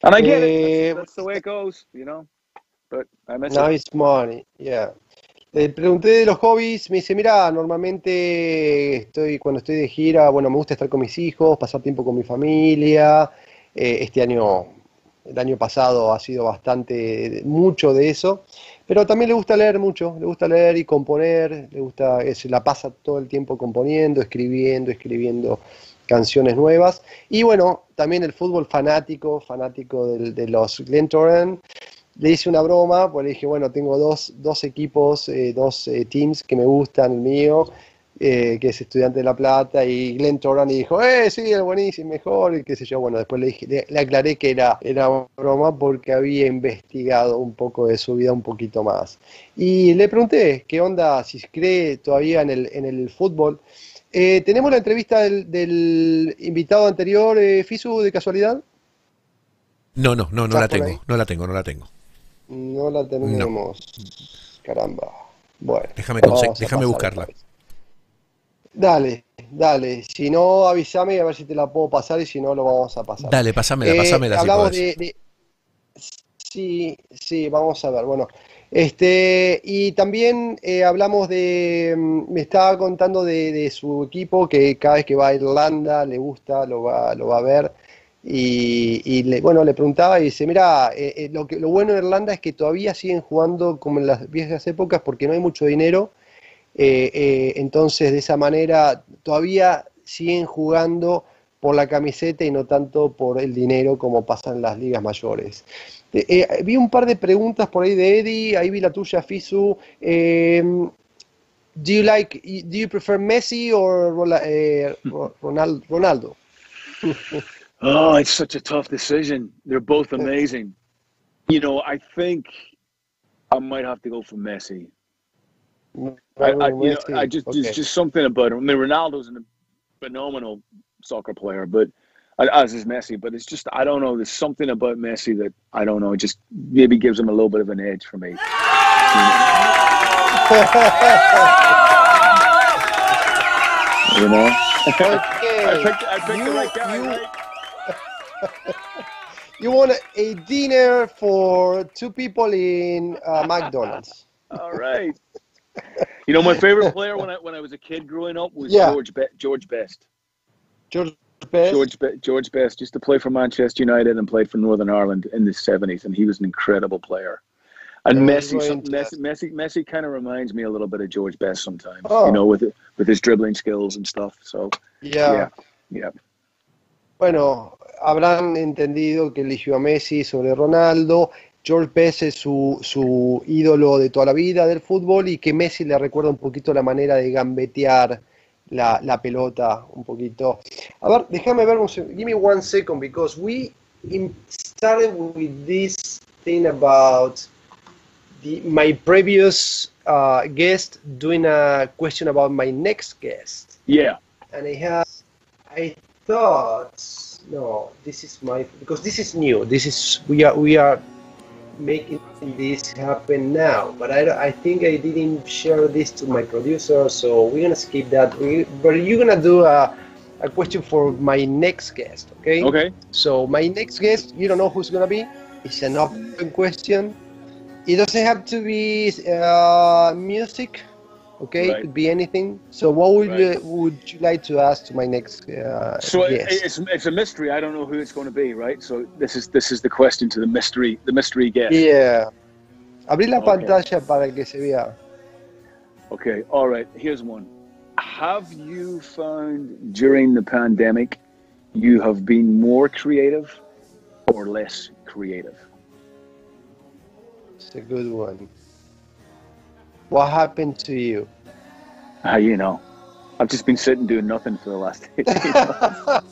And I get it. That's the way it goes. But I miss now it. it's money, yeah. Le pregunté de los hobbies, me dice, mira, normalmente cuando estoy de gira, me gusta estar con mis hijos, pasar tiempo con mi familia. El año pasado ha sido mucho de eso, pero también le gusta leer mucho, le gusta leer y componer, se la pasa todo el tiempo componiendo, escribiendo canciones nuevas. Y también el fútbol fanático de los Glentoran. Le hice una broma, pues le dije, tengo dos equipos, teams que me gustan, el mío, que es Estudiante de La Plata, y Glentoran, y dijo, sí, el buenísimo, mejor, y qué sé yo. Después le aclaré que era broma porque había investigado un poco de su vida un poquito más. Y le pregunté, ¿qué onda, si cree todavía en el fútbol? ¿Tenemos la entrevista del invitado anterior, Fisu, de casualidad? No la tengo. No la tenemos. No. Caramba. Bueno. Déjame buscarla. Dale. Si no, avísame a ver si te la puedo pasar y si no, lo vamos a pasar. Dale, pásamela. Hablamos Sí, vamos a ver. Y también hablamos me estaba contando de su equipo, que cada vez que va a Irlanda le gusta, lo va a ver. Y le preguntaba y dice, mira, lo bueno de Irlanda es que todavía siguen jugando como en las viejas épocas porque no hay mucho dinero, entonces de esa manera todavía siguen jugando por la camiseta y no tanto por el dinero como pasa en las ligas mayores. Vi un par de preguntas por ahí de Eddie, ahí vi la tuya, Fisu. do you prefer Messi or Ronaldo? Oh, it's such a tough decision. They're both amazing. You know, I think I might have to go for Messi. There's just something about him. I mean, Ronaldo's a phenomenal soccer player, but as is Messi. But it's just, I don't know. There's something about Messi that I don't know. It just maybe gives him a little bit of an edge for me. You know? Okay. I picked the right guy, right? You want a dinner for 2 people in McDonald's. All right. You know, my favorite player when I was a kid growing up was George Best. George Best? George Best used to play for Manchester United and played for Northern Ireland in the 70s, and he was an incredible player. And Messi kind of reminds me a little bit of George Best sometimes, you know, with his dribbling skills and stuff. So, yeah. Bueno, habrán entendido que eligió a Messi sobre Ronaldo. George Best es su ídolo de toda la vida del fútbol y que Messi le recuerda un poquito la manera de gambetear la pelota un poquito. A ver, déjame ver give me 1 second because we started with this thing about my previous guest doing a question about my next guest. Yeah. And I thought, no, this is because this is new. We are making this happen now, but I think I didn't share this to my producer, so we're gonna skip that. But you're gonna do a question for my next guest, okay? Okay. So my next guest, you don't know who's gonna be. It's an open question. It doesn't have to be music, okay? Right. It could be anything. So what would you like to ask to my next guest? It's a mystery. I don't know who it's going to be, right? So this is the question to the mystery guest. Yeah. Abrí la pantalla para que se vea. Okay. All right. Here's one. Have you found during the pandemic you have been more creative or less creative? It's a good one. What happened to you? You know, I've just been sitting doing nothing for the last 18 months.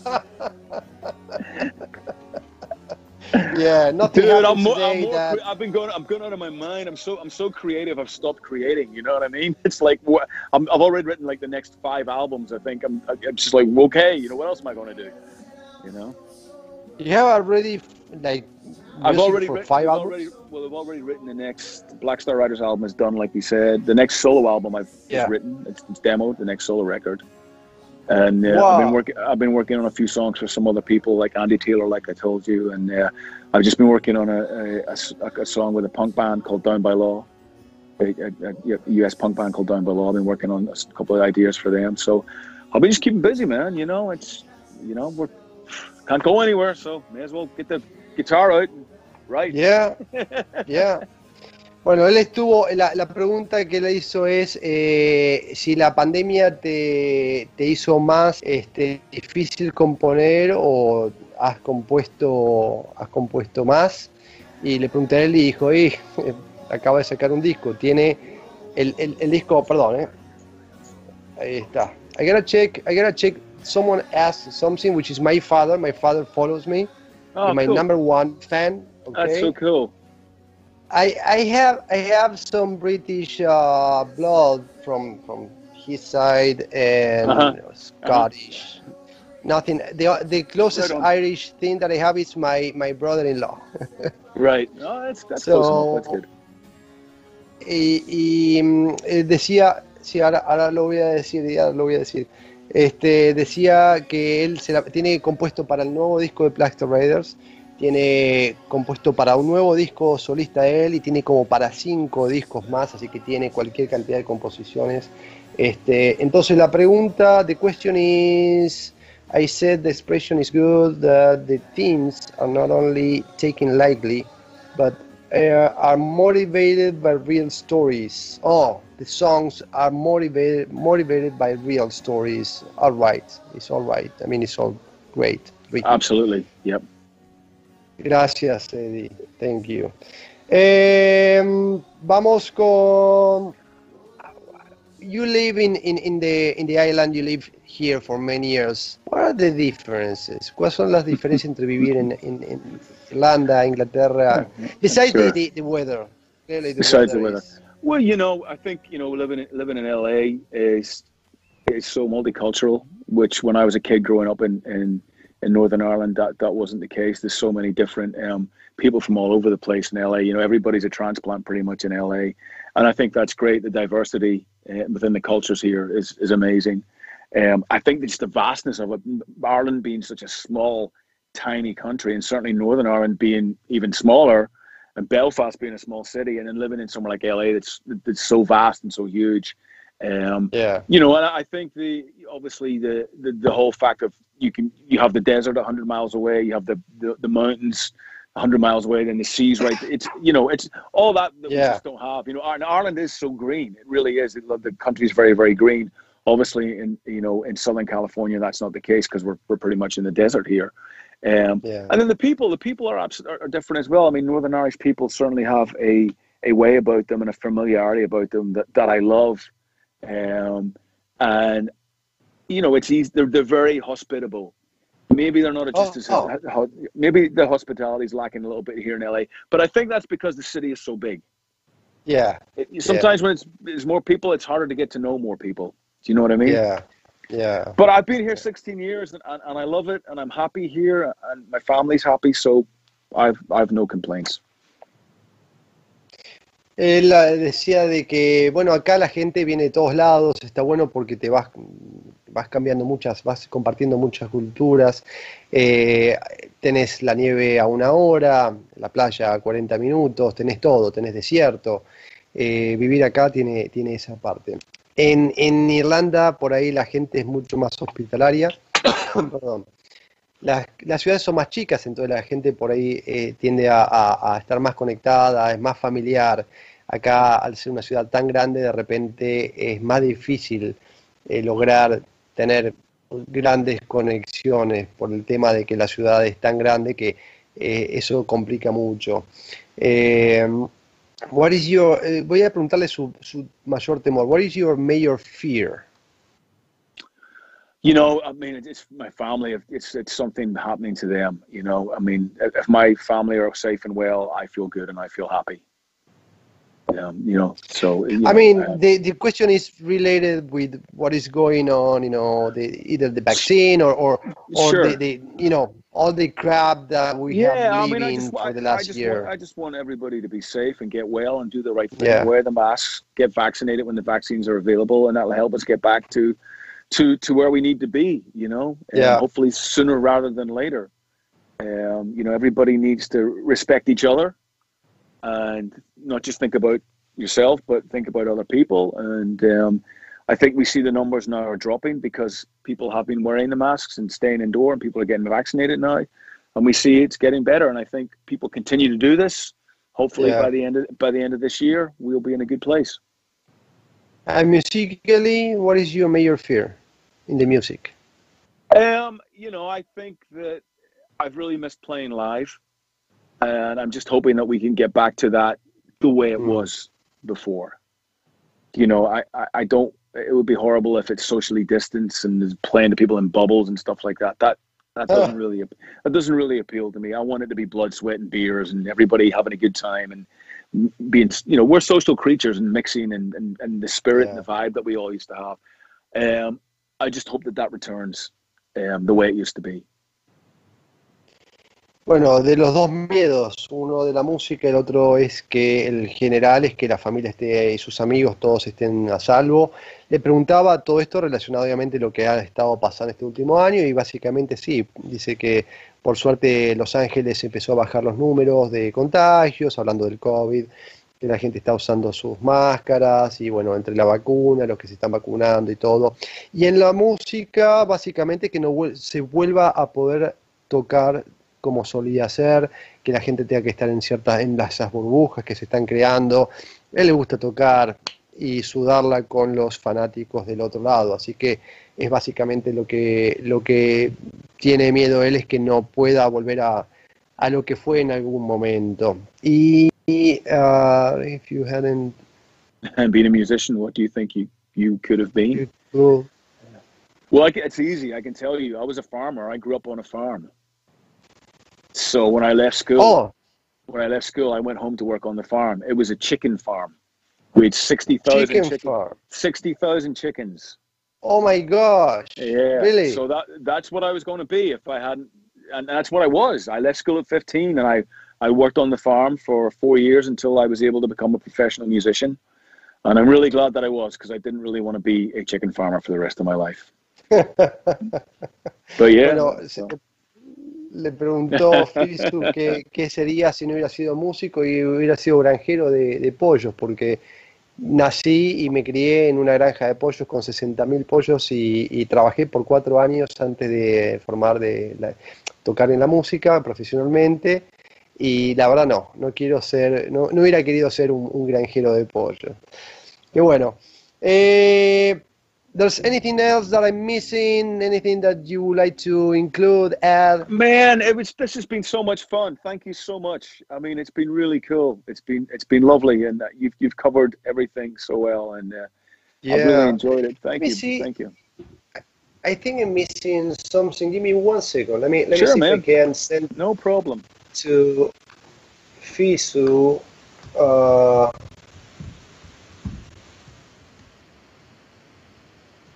Yeah, nothing. Dude, I'm going out of my mind. I'm so creative. I've stopped creating. You know what I mean? It's like I've already written like the next 5 albums. I think I'm just like, okay, you know, what else am I going to do? You know? You have already I've already for written 5 albums. I've already written the next Black Star Riders album is done, like we said. The next solo album I've written. It's demoed. The next solo record. And I've been working on a few songs for some other people, like Andy Taylor, like I told you, and I've just been working on a song with a punk band called Down by Law, a US punk band called Down by Law. I've been working on a couple of ideas for them, so I'll be just keeping busy, man. You know, we can't go anywhere, so may as well get the guitar out and write. Yeah. Bueno, él estuvo, la pregunta que le hizo es si la pandemia te hizo más difícil componer o has compuesto más. Y le pregunté a él y dijo, acaba de sacar un disco, tiene el disco, perdón, ahí está. I gotta check, someone asked something, which is my father follows me, my cool. number 1 fan. Okay? That's so cool. I have some British blood from his side and Scottish. Nothing. The closest Irish thing that I have is my brother-in-law. Right. No, that's so, close enough. That's good. Y decía, sí, ahora lo voy a decir. Decía que él tiene compuesto para el nuevo disco de Black Star Riders. Tiene compuesto para un nuevo disco solista él y tiene como para 5 discos más, así que tiene cualquier cantidad de composiciones. Entonces la pregunta, the question is, I said the expression is good, that the themes are not only taken lightly, but are motivated by real stories. Oh, the songs are motivated by real stories. All right, it's all right. I mean, it's all great. Ricky. Absolutely, yep. Gracias, Eddie. Thank you. Vamos con... you live in the island. You live here for many years. What are the differences? ¿Cuáles son las diferencias entre vivir en Irlanda, Inglaterra? Besides Sure. the weather, clearly Besides the weather. is. Well, I think living in LA is so multicultural. Which when I was a kid growing up in Northern Ireland, that wasn't the case. There's so many different people from all over the place in LA. Everybody's a transplant pretty much in LA, and I think that's great. The diversity within the cultures here is amazing. I think just the vastness of it, Ireland being such a small, tiny country, and certainly Northern Ireland being even smaller, and Belfast being a small city, and then living in somewhere like LA that's so vast and so huge. And I think obviously the whole fact of you have the desert 100 miles away, you have the mountains 100 miles away, then the seas right. It's all that we just don't have. And Ireland is so green. It really is. The country is very, very green. Obviously, in Southern California, that's not the case because we're pretty much in the desert here. And then the people are different as well. I mean, Northern Irish people certainly have a way about them and a familiarity about them that I love. And it's easy. They're very hospitable. Maybe they're not maybe the hospitality is lacking a little bit here in LA, but I think that's because the city is so big. Sometimes when it's more people, it's harder to get to know more people. Do you know what I mean? Yeah. But I've been here 16 years and I love it, and I'm happy here, and my family's happy, so I've no complaints. Él decía de que, bueno, acá la gente viene de todos lados, está bueno porque te vas cambiando vas compartiendo muchas culturas, tenés la nieve a 1 hora, la playa a 40 minutos, tenés todo, tenés desierto, vivir acá tiene esa parte. En Irlanda, por ahí la gente es mucho más hospitalaria, perdón. Las ciudades son más chicas, entonces la gente por ahí tiende a estar más conectada, es más familiar. Acá, al ser una ciudad tan grande, de repente es más difícil lograr tener grandes conexiones por el tema de que la ciudad es tan grande que eso complica mucho. Voy a preguntarle su mayor temor. What is your major fear? I mean, it's my family. It's something happening to them. I mean, if my family are safe and well, I feel good and I feel happy. So. I mean, the question is related with what is going on. Either the vaccine or sure. the all the crap that we have living for the last year. I just want everybody to be safe and get well and do the right thing. Wear the masks, get vaccinated when the vaccines are available, and that'll help us get back to where we need to be, hopefully sooner rather than later. Everybody needs to respect each other and not just think about yourself, but think about other people. And I think we see the numbers now are dropping because people have been wearing the masks and staying indoor, and people are getting vaccinated now. And we see it's getting better. And I think people continue to do this. Hopefully by the end of this year, we'll be in a good place. And musically, what is your major fear in the music? I think that I've really missed playing live, and I'm just hoping that we can get back to that the way it was before. I don't. It would be horrible if it's socially distanced and is playing to people in bubbles and stuff like that. That doesn't really appeal to me. I want it to be blood, sweat, and beers, and everybody having a good time and being, we're social creatures and mixing and the spirit and the vibe that we all used to have. I just hope that returns the way it used to be. Bueno, de los dos miedos, uno de la música, el otro es que el general es que la familia esté y sus amigos todos estén a salvo. Le preguntaba todo esto relacionado obviamente a lo que ha estado pasando este último año y básicamente sí, dice que por suerte Los Ángeles empezó a bajar los números de contagios, hablando del COVID, que la gente está usando sus máscaras y bueno, entre la vacuna, los que se están vacunando y todo. Y en la música, básicamente que no se vuelva a poder tocar como solía ser, que la gente tenga que estar en esas burbujas que se están creando. A él le gusta tocar y sudarla con los fanáticos del otro lado, así que es básicamente lo que tiene miedo él, es que no pueda volver a lo que fue en algún momento. Y if you hadn't and being a musician, what do you think you you could have been. Cool. Well, it's easy. I can tell you. I was a farmer. I grew up on a farm. So when I left school, I went home to work on the farm. It was a chicken farm. We had 60,000 chickens. 60,000 chickens. Oh my gosh! Yeah. Really? So that's what I was going to be if I hadn't, and that's what I was. I left school at 15, and I worked on the farm for 4 years until I was able to become a professional musician. And I'm really glad that I was, because I didn't really want to be a chicken farmer for the rest of my life. But yeah. Bueno, le preguntó Fisu qué sería si no hubiera sido músico y hubiera sido granjero de pollos, porque nací y me crié en una granja de pollos con 60.000 pollos y trabajé por 4 años antes de tocar en la música profesionalmente, y la verdad no hubiera querido ser un granjero de pollos. Qué bueno. There's anything else that I'm missing? Anything that you would like to include, add? Man, this has been so much fun. Thank you so much. I mean, it's been really cool. It's been lovely, and you've covered everything so well, and I've really enjoyed it. Thank you. I think I'm missing something. Give me 1 second. Let me sure, see man. if I can send. No problem. To Fisu.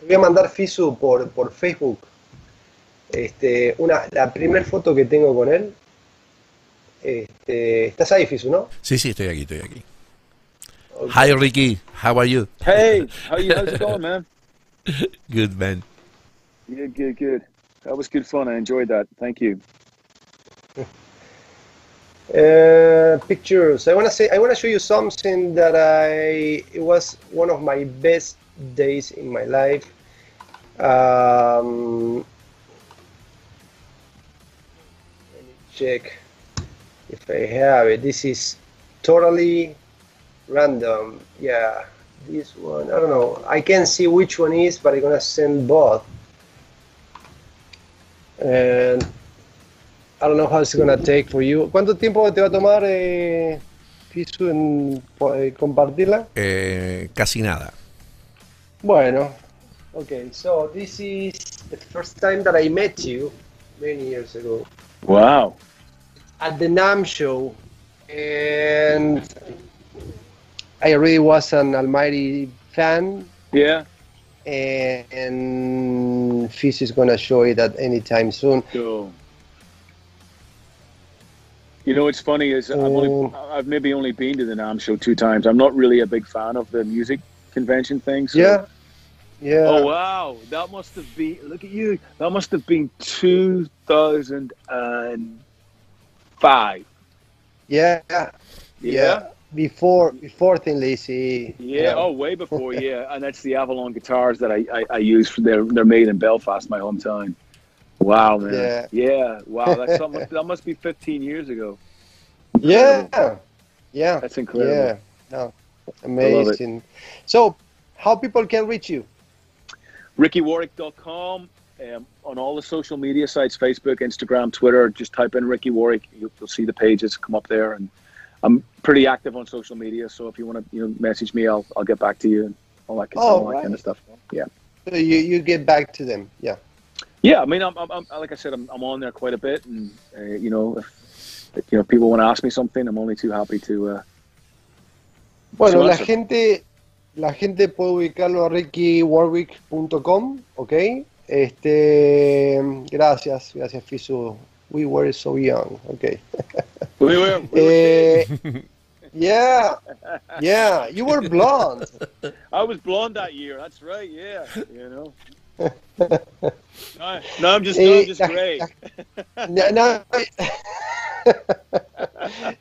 Te voy a mandar, Fisu, por Facebook. La primera foto que tengo con él. ¿Estás ahí, Fisu, no? Sí, estoy aquí. Okay. Hi, Ricky. How are you? Hey, how's it going, man? Good, man. Yeah, good. That was good fun. I enjoyed that. Thank you. Pictures. I want to show you something that it was one of my best days in my life. Let me check if I have it. This is totally random. Yeah, this one, I don't know. I can't see which one is, but I'm gonna send both. And I don't know how it's gonna take for you. ¿Cuánto tiempo te va a tomar, Fisu, en compartirla? Casi nada. Bueno, okay, so this is the first time that I met you many years ago. Wow. At the NAMM show, and I really was an Almighty fan. Yeah. And Fizz is gonna show it at any time soon. Cool. You know, what's funny is I've maybe only been to the NAMM show 2 times. I'm not really a big fan of the music convention thing. So. Yeah. Oh wow, that must have been. Look at you. That must have been 2005. Yeah. Before Thin Lizzy. Yeah. Oh, way before. Yeah, and that's the Avalon guitars that I use for they're made in Belfast, my hometown. Wow, man. Yeah. Wow, that must be 15 years ago. Incredible. Yeah. That's incredible. Yeah. No, amazing. So, how people can reach you? RickyWarwick.com, on all the social media sites, Facebook, Instagram, Twitter. Just type in Ricky Warwick. You'll see the pages come up there, and I'm pretty active on social media. So if you want to, message me, I'll get back to you and all that kind of stuff. Yeah. So you get back to them. Yeah. Yeah. I mean, I'm like I said, I'm on there quite a bit, and if people want to ask me something, I'm only too happy to. Bueno, la gente puede ubicarlo a rickywarwick.com, ¿ok? Gracias, Fisu. We were so young, okay. We were yeah, you were blonde. I was blonde that year, that's right, yeah, No, I'm just gray. No.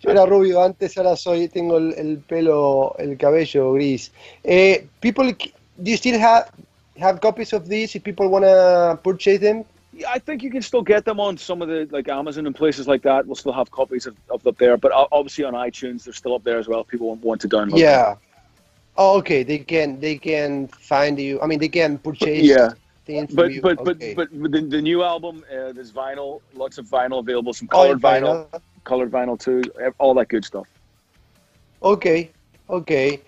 Yo era rubio antes, ahora tengo el cabello gris. People, do you still have copies of these if people want to purchase them? Yeah, I think you can still get them on some of the Amazon and places like that. We'll still have copies of up there, but obviously on iTunes they're still up there as well. People want to download. Yeah. Them. Oh, okay. They can find you. I mean, they can purchase. Yeah. But the new album, there's vinyl, lots of vinyl available, some colored vinyl too, all that good stuff. Okay, good.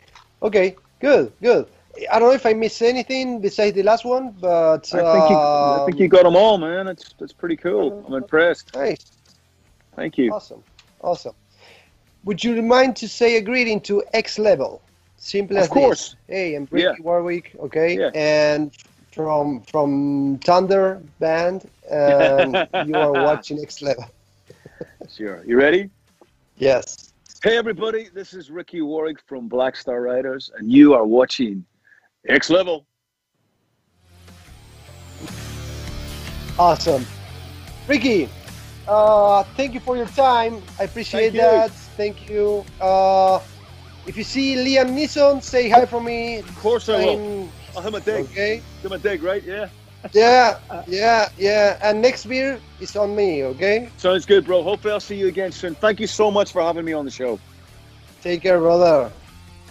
I don't know if I missed anything besides the last one, but I think you got them all, man. That's pretty cool. I'm impressed. Nice. Thank you. Awesome. Would you mind to say a greeting to X Level? Simple as Of course. This. Hey, I'm Ricky Warwick. Okay, Yeah. and from Thunder Band, and you are watching X Level. Sure. You ready? Yes. Hey, everybody. This is Ricky Warwick from Black Star Riders, and you are watching X Level. Awesome. Ricky, thank you for your time. I appreciate that. Thank you. If you see Liam Neeson, say hi for me. Of course I will. I'll have a dig. Okay. Give him a dig, right? Yeah. Yeah. And next beer is on me, okay? Sounds good, bro. Hopefully I'll see you again soon. Thank you so much for having me on the show. Take care, brother.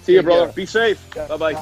See you, brother. Be safe. Yeah. Bye-bye.